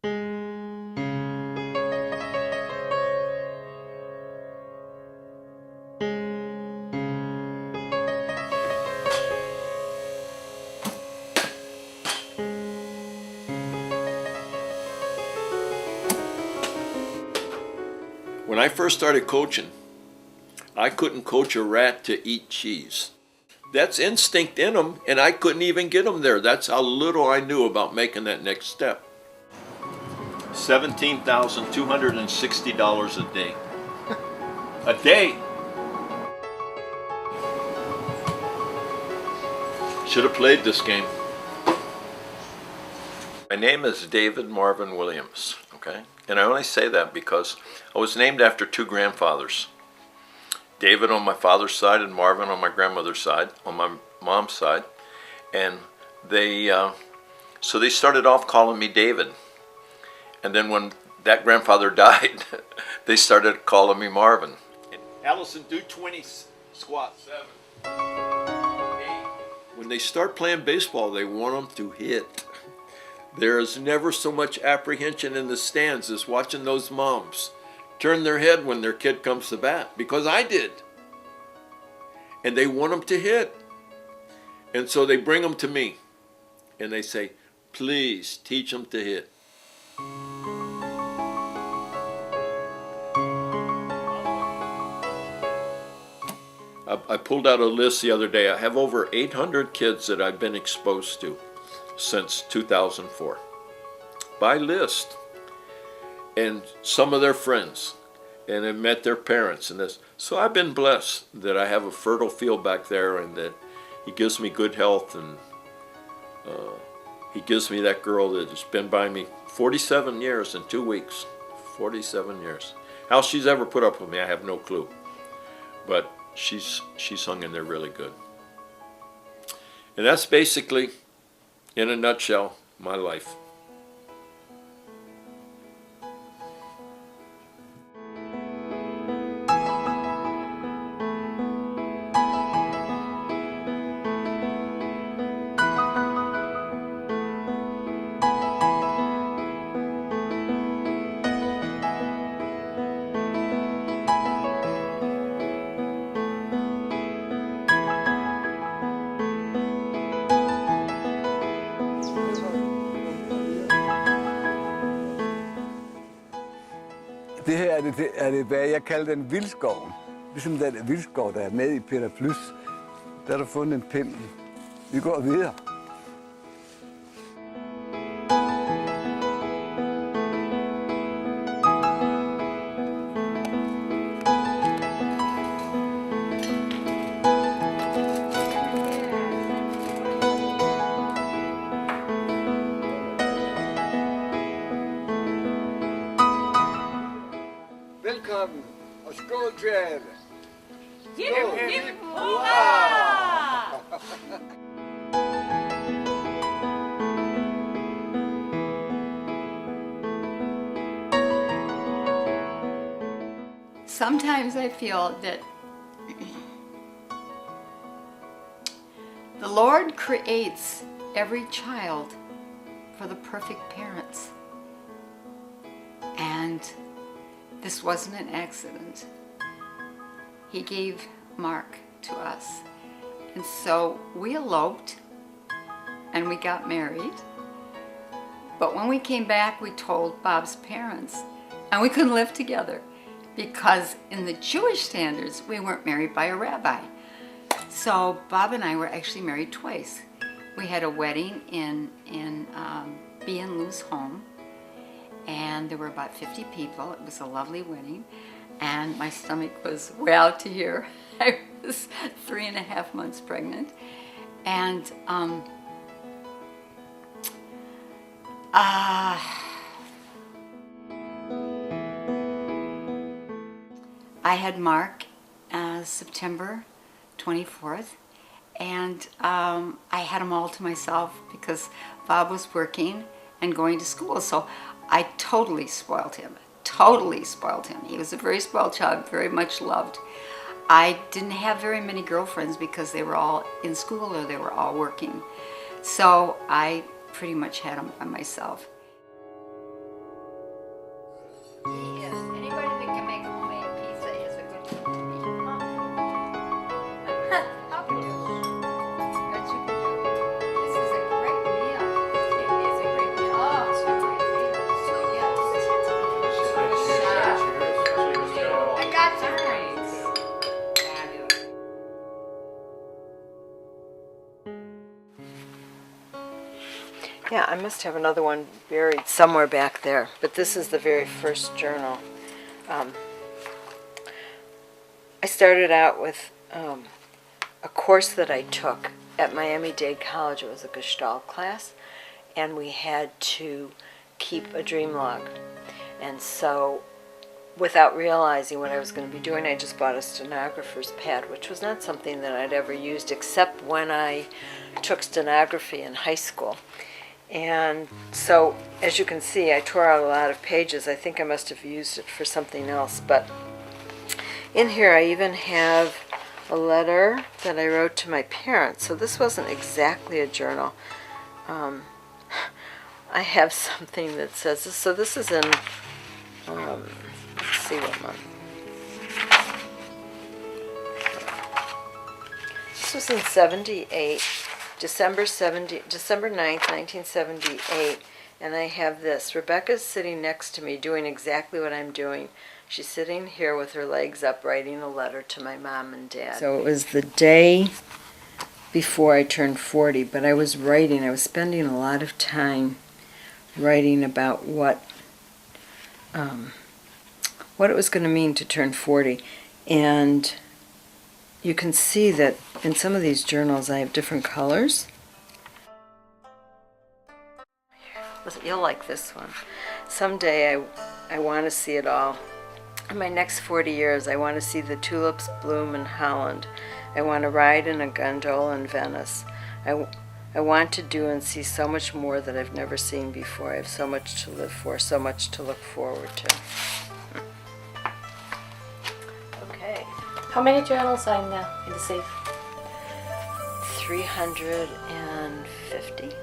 When I first started coaching, I couldn't coach a rat to eat cheese. That's instinct in them, and I couldn't even get them there. That's how little I knew about making that next step. $17,260 a day. A day! Should have played this game. My name is David Marvin Williams, okay? And I only say that because I was named after two grandfathers. David on my father's side and Marvin on my grandmother's side, on my mom's side. And so they started off calling me David. And then when that grandfather died, they started calling me Marvin. Allison, do 20 squats. 7, 8. When they start playing baseball, they want them to hit. There is never so much apprehension in the stands as watching those moms turn their head when their kid comes to bat, because I did. And they want them to hit. And so they bring them to me and they say, please teach them to hit. I pulled out a list the other day. I have over 800 kids that I've been exposed to since 2004, by list, and some of their friends, and have met their parents and this. So I've been blessed that I have a fertile field back there, and that he gives me good health, and he gives me that girl that has been by me 47 years in 2 weeks. 47 years. How she's ever put up with me, I have no clue, but she's hung in there really good. And that's basically, in a nutshell, my life. Det her er det, hvad jeg kalder den vildskoven. Ligesom den vildskov, der er med i Peter Plys. Der har du fundet en pind. Vi går videre. Velkommen, og skål til alle. Hip, hip, hurra! Sometimes I feel that the Lord creates every child for the perfect parents. And this wasn't an accident. He gave Mark to us. And so we eloped and we got married. But when we came back, we told Bob's parents, and we couldn't live together because in the Jewish standards, we weren't married by a rabbi. So Bob and I were actually married twice. We had a wedding in B and Lou's home, and there were about 50 people. It was a lovely wedding, and my stomach was way out to here. I was 3.5 months pregnant, and I had Mark September 24th, and I had him all to myself because Bob was working and going to school, so I totally spoiled him. Totally spoiled him. He was a very spoiled child, very much loved. I didn't have very many girlfriends because they were all in school or they were all working. So I pretty much had him by myself. Yeah, I must have another one buried somewhere back there, but this is the very first journal. I started out with a course that I took at Miami-Dade College. It was a Gestalt class, and we had to keep a dream log. And so, without realizing what I was going to be doing, I just bought a stenographer's pad, which was not something that I'd ever used except when I took stenography in high school. And so, as you can see, I tore out a lot of pages. I think I must have used it for something else. But in here, I even have a letter that I wrote to my parents. So this wasn't exactly a journal. I have something that says this. So this is in, let's see what month. This was in 78. December 9th, 1978, and I have this. Rebecca's sitting next to me doing exactly what I'm doing. She's sitting here with her legs up writing a letter to my mom and dad. So it was the day before I turned 40, but I was writing. I was spending a lot of time writing about what it was going to mean to turn 40. And you can see that in some of these journals I have different colors. You'll like this one. Someday I want to see it all. In my next 40 years, I want to see the tulips bloom in Holland. I want to ride in a gondola in Venice. I want to do and see so much more that I've never seen before. I have so much to live for, so much to look forward to. Okay. How many journals are in the safe? 350.